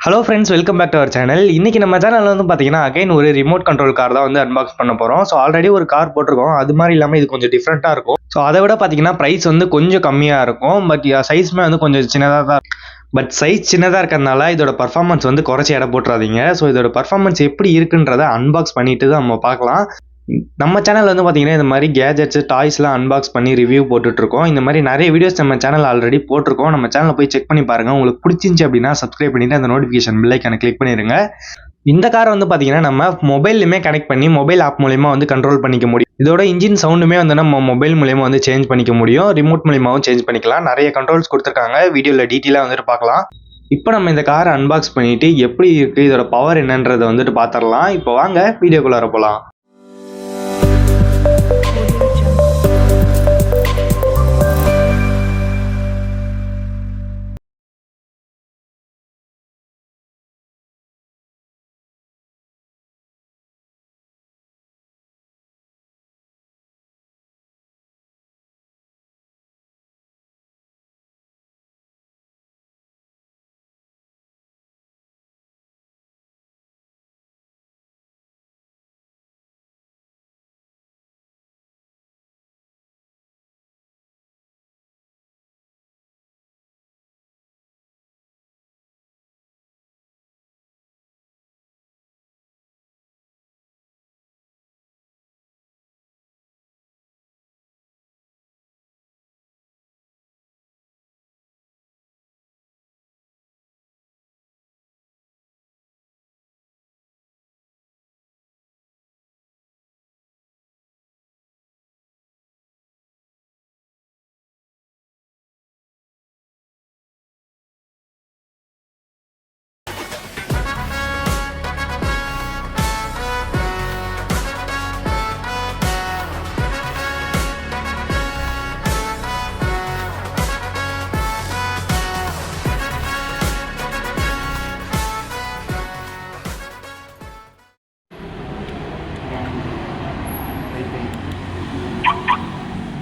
Hello friends, welcome back to our channel. இன்னைக்கு நம்ம சேனல்ல வந்து பார்த்தீங்கன்னா, அகைன் ஒரு ரிமோட் கண்ட்ரோல் கார் தான் வந்து அன்பாக்ஸ் பண்ண போறோம். ஸோ ஆல்ரெடி ஒரு கார் போட்டிருக்கோம். அது மாரி இல்லாம இது கொஞ்சம் டிஃப்ரெண்ட்டா இருக்கும். ஸோ அத விட பார்த்தீங்கன்னா, பிரைஸ் வந்து கொஞ்சம் கம்மியா இருக்கும். சைஸ்மே வந்து கொஞ்சம் சின்னதா தான். சைஸ் சின்னதா இருக்கிறதுனால இதோட பெர்ஃபார்மன்ஸ் வந்து குறைச்சு எடை போட்டுறாதீங்க. ஸோ இதோட பெர்ஃபார்மன்ஸ் எப்படி இருக்குன்றத அன்பாக்ஸ் பண்ணிட்டு தான் நம்ம பார்க்கலாம். நம்ம சேனல்ல வந்து பார்த்தீங்கன்னா, இந்த மாரி கேஜெட்ஸ், டாய்ஸ்லாம் அன்பாக்ஸ் பண்ணி ரிவ்யூ போட்டுட்ருக்கோம். இந்த மாரி நெறைய வீடியோஸ் நம்ம சேனல்ல ஆல்ரெடி போட்டிருக்கோம். நம்ம சேனல்ல போய் செக் பண்ணி பாருங்க. உங்களுக்கு பிடிச்சிருந்துச்சு அப்படின்னா சப்ஸ்கிரைப் பண்ணிட்டு அந்த நோட்டிஃபிகேஷன் பெல் ஐகானை கிளிக் பண்ணிருங்க. இந்த கார வந்து பார்த்தீங்கன்னா, நம்ம மொபைல்லயுமே கனெக்ட் பண்ணி மொபைல் ஆப் மூலியமா வந்து கண்ட்ரோல் பண்ணிக்க முடியும். இதோட இன்ஜின் சவுண்டுமே வந்து நம்ம மொபைல் மூலியமா வந்து சேஞ்ச் பண்ணிக்க முடியும். ரிமோட் மூலியமாவும் சேஞ்ச் பண்ணிக்கலாம். நெறைய கண்ட்ரோல்ஸ் குடுத்துருக்காங்க. வீடியோல டீட்டெயிலா வந்துட்டு பார்க்கலாம். இப்போ நம்ம இந்த கார அன்பாக்ஸ் பண்ணிட்டு எப்படி இருக்கு, இதோட பவர் என்னன்றத வந்துட்டு பார்த்துரலாம். இப்போ வாங்க வீடியோக்குள்ளார போலாம்.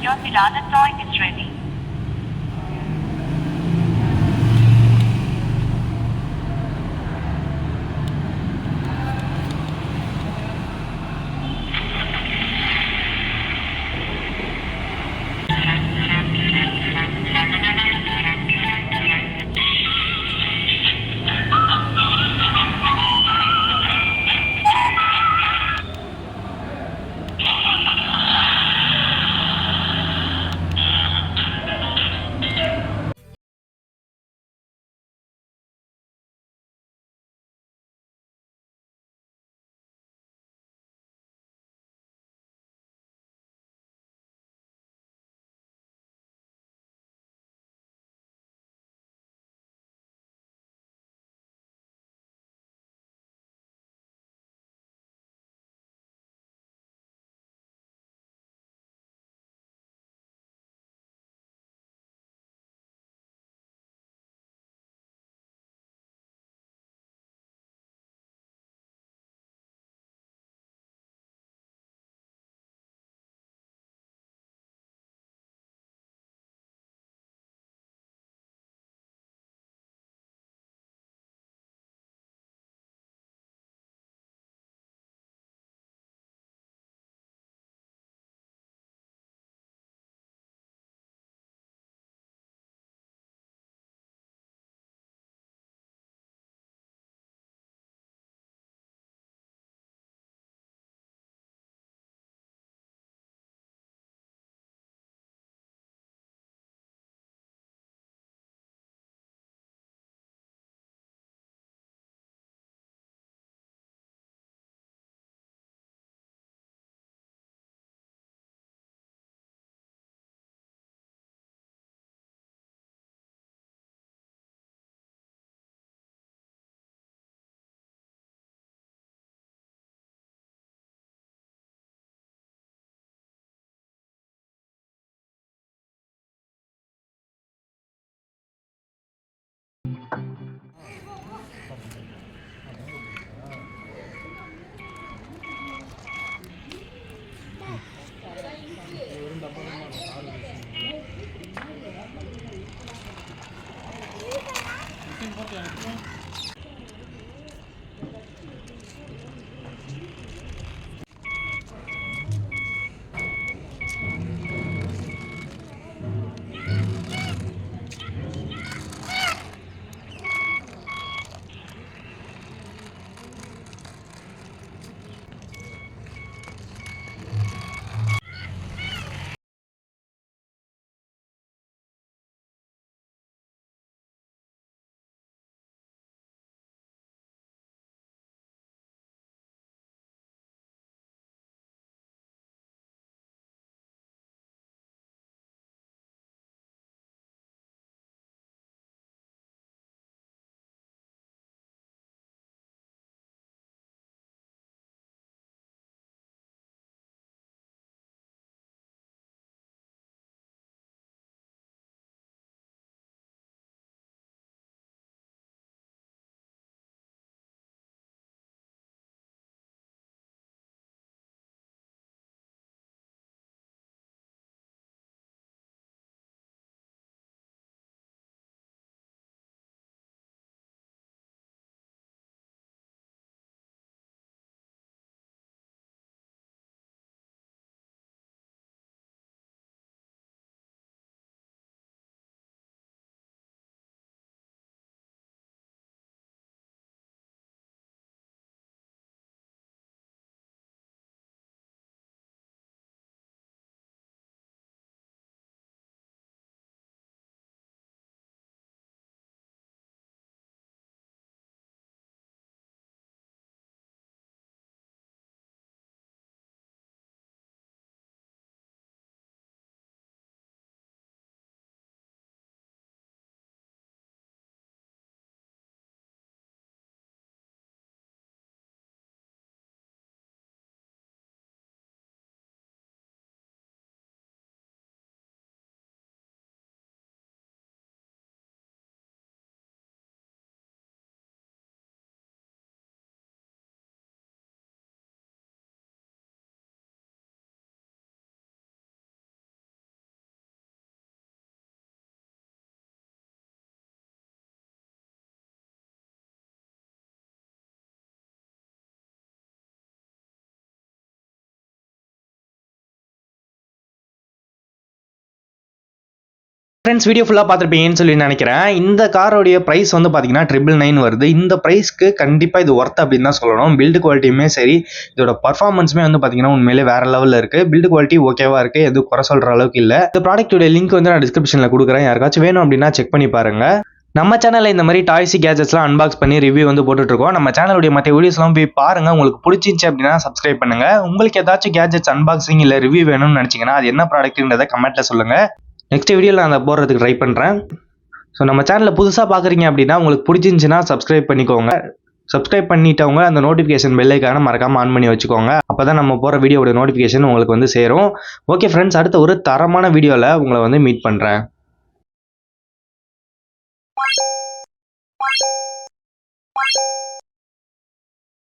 Your piranha toy is ready. Friends video ஃபுல்லாக பார்த்துருப்பீங்கன்னு சொல்லி நினைக்கிறேன். இந்த காரோடைய ப்ரைஸ் வந்து பார்த்தீங்கன்னா 999 வருது. இந்த ப்ரைஸ்க்கு கண்டிப்பாக இது ஒர்த் அப்படின்னு தான் சொல்லணும். பில்டு குவாலிட்டியுமே சரி, இதோட பர்ஃபார்மன்ஸுமே வந்து பார்த்தீங்கன்னா உண்மையிலே வேறு லெவலில் இருக்குது. பில்டு குவாலிட்டி ஓகேவா இருக்குது, எதுவும் குறை சொல்கிற அளவுக்கு இல்லை. இந்த ப்ராடக்ட்டோட லிங்க் வந்து நான் டிஸ்கிரிப்ஷனில் கொடுக்குறேன். யாருக்காச்சும் வேணும் அப்படின்னா செக் பண்ணி பாருங்கள். நம்ம சேனலில் இந்த மாதிரி டாய்ஸி கேஜெட்ஸ்லாம் அன்பாக்ஸ் பண்ணி ரிவ்யூ வந்து போட்டுட்ருக்கோம். நம்ம சேனலுடைய மற்ற வீடியோஸ்லாம் போய் பாருங்கள். உங்களுக்கு பிடிச்சிருந்துச்சி அப்படின்னா சப்ஸ்கிரைப் பண்ணுங்கள். உங்களுக்கு ஏதாச்சும் கேஜெட்ஸ் அன்பாக்சிங் இல்லை ரிவ்யூ வேணும்னு நினச்சிங்கன்னா அது என்ன ப்ராடக்ட்டுன்றதை கமெண்ட்டில் சொல்லுங்கள். நெக்ஸ்ட் வீடியோவில் நான் அதை போடுறதுக்கு ட்ரை பண்ணுறேன். ஸோ நம்ம சேனலில் புதுசாக பார்க்குறீங்க அப்படின்னா உங்களுக்கு பிடிச்சிருந்துச்சின்னா சப்ஸ்கிரைப் பண்ணிக்கோங்க. சப்ஸ்கிரைப் பண்ணிட்டவங்க அந்த நோட்டிஃபிகேஷன் பெல் ஐக்கானை மறக்காமல் ஆன் பண்ணி வச்சுக்கோங்க. அப்போ தான் நம்ம போகிற வீடியோட நோட்டிஃபிகேஷன் உங்களுக்கு வந்து சேரும். ஓகே ஃப்ரெண்ட்ஸ், அடுத்த ஒரு தரமான வீடியோவில் உங்களை வந்து மீட் பண்ணுறேன்.